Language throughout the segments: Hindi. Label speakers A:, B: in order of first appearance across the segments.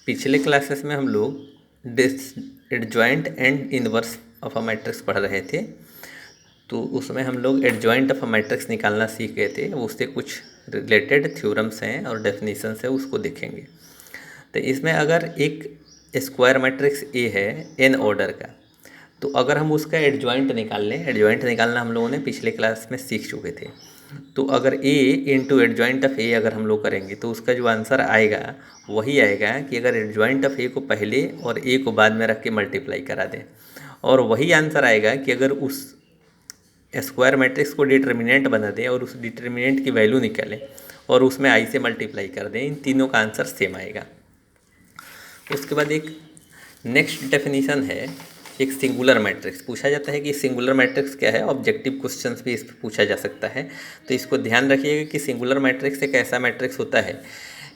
A: पिछले क्लासेस में हम लोग adjoint and inverse of a matrix पढ़ रहे थे। तो उसमें हम लोग एडजॉइंट ऑफ अ मैट्रिक्स निकालना सीख गए थे। उससे कुछ रिलेटेड थ्योरम्स हैं और डेफिनेशंस है, उसको देखेंगे। तो इसमें अगर एक स्क्वायर मैट्रिक्स ए है एन ऑर्डर का, तो अगर हम उसका एडजॉइंट निकाल लें, एडजॉइंट निकालना हम लोगों ने पिछले क्लास में सीख चुके थे। तो अगर ए इंटू एडजॉइंट ऑफ ए अगर हम लोग करेंगे तो उसका जो आंसर आएगा वही आएगा कि अगर एडजॉइंट ऑफ ए को पहले और ए को बाद में रख के मल्टीप्लाई करा दें, और वही आंसर आएगा कि अगर उस स्क्वायर मैट्रिक्स को डिटर्मिनेंट बना दें और उस डिटर्मिनेंट की वैल्यू निकालें और उसमें आई से मल्टीप्लाई कर दें। इन तीनों का आंसर सेम आएगा। उसके बाद एक नेक्स्ट डेफिनेशन है, एक सिंगुलर मैट्रिक्स पूछा जाता है कि सिंगुलर मैट्रिक्स क्या है। ऑब्जेक्टिव क्वेश्चंस भी इस पर पूछा जा सकता है। तो इसको ध्यान रखिएगा कि सिंगुलर मैट्रिक्स एक ऐसा मैट्रिक्स होता है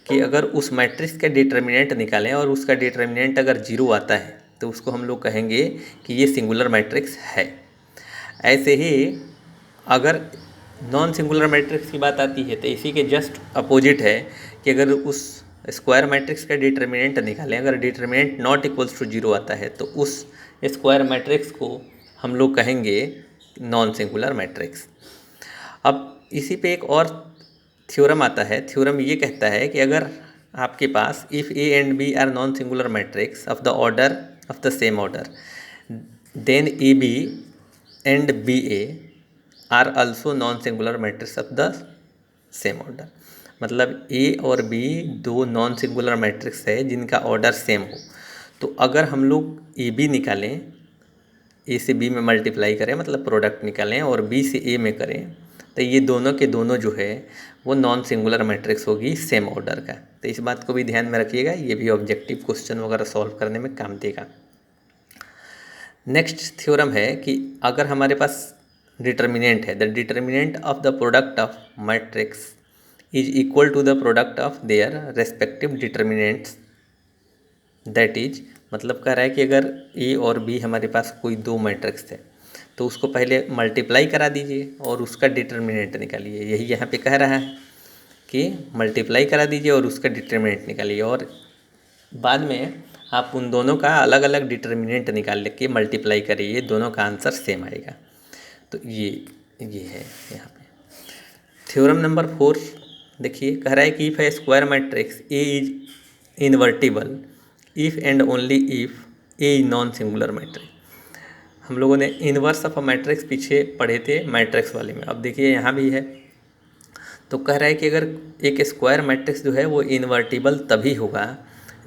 A: कि अगर उस मैट्रिक्स का डिटर्मिनेंट निकालें और उसका डिटर्मिनेंट अगर जीरो आता है तो उसको हम लोग कहेंगे कि ये सिंगुलर मैट्रिक्स है। ऐसे ही अगर नॉन सिंगुलर मैट्रिक्स की बात आती है तो इसी के जस्ट अपोजिट है कि अगर उस स्क्वायर मैट्रिक्स का डिटर्मिनेंट निकालें, अगर determinant not equals to zero आता है तो उस स्क्वायर मैट्रिक्स को हम लोग कहेंगे नॉन सिंगुलर मैट्रिक्स। अब इसी पे एक और थ्योरम आता है। थ्योरम ये कहता है कि अगर आपके पास if A and B are non singular matrix of the order of the same order, then A B and B A are also non singular matrix of the same order. मतलब ए और बी दो नॉन सिंगुलर मैट्रिक्स है जिनका ऑर्डर सेम हो। तो अगर हम लोग ए बी निकालें, ए से बी में मल्टीप्लाई करें, मतलब प्रोडक्ट निकालें, और बी से ए में करें, तो ये दोनों के दोनों जो है वो नॉन सिंगुलर मैट्रिक्स होगी सेम ऑर्डर का। तो इस बात को भी ध्यान में रखिएगा, ये भी ऑब्जेक्टिव क्वेश्चन वगैरह सॉल्व करने में काम देगा। नेक्स्ट थ्योरम है कि अगर हमारे पास डिटर्मिनेंट है, the determinant of the product of matrix is equal to the product of their respective determinants, that is, मतलब कह रहा है कि अगर ए और बी हमारे पास कोई दो मैट्रिक्स है तो उसको पहले मल्टीप्लाई करा दीजिए और उसका डिटर्मिनेंट निकालिए। यही यहाँ पे कह रहा है कि मल्टीप्लाई करा दीजिए और उसका डिटर्मिनेंट निकालिए, और बाद में आप उन दोनों का अलग अलग डिटर्मिनेंट निकाल के मल्टीप्लाई करिए, दोनों का आंसर सेम आएगा। तो ये है यहाँ पे। थ्योरम नंबर 4 देखिए, कह रहा है कि if A square matrix A is invertible if and only if A is non singular matrix. हम लोगों ने इनवर्स ऑफ अ मैट्रिक्स पीछे पढ़े थे मैट्रिक्स वाले में, अब देखिए यहाँ भी है। तो कह रहा है कि अगर एक स्क्वायर मैट्रिक्स जो है वो इन्वर्टिबल तभी होगा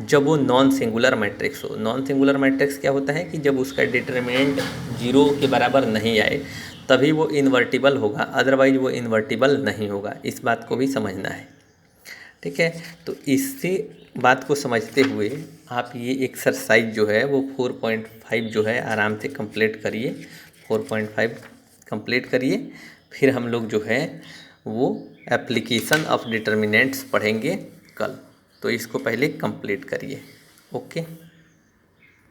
A: जब वो नॉन सिंगुलर मैट्रिक्स हो। नॉन सिंगुलर मैट्रिक्स क्या होता है कि जब उसका डिटर्मिनेंट जीरो के बराबर नहीं आए तभी वो इन्वर्टिबल होगा, अदरवाइज वो इन्वर्टिबल नहीं होगा। इस बात को भी समझना है, ठीक है। तो इसी बात को समझते हुए आप ये एक्सरसाइज जो है वो 4.5 जो है आराम से कंप्लीट करिए। 4.5 कंप्लीट करिए, फिर हम लोग जो है वो एप्लीकेशन ऑफ डिटर्मिनेंट्स पढ़ेंगे कल। तो इसको पहले कंप्लीट करिए। ओके।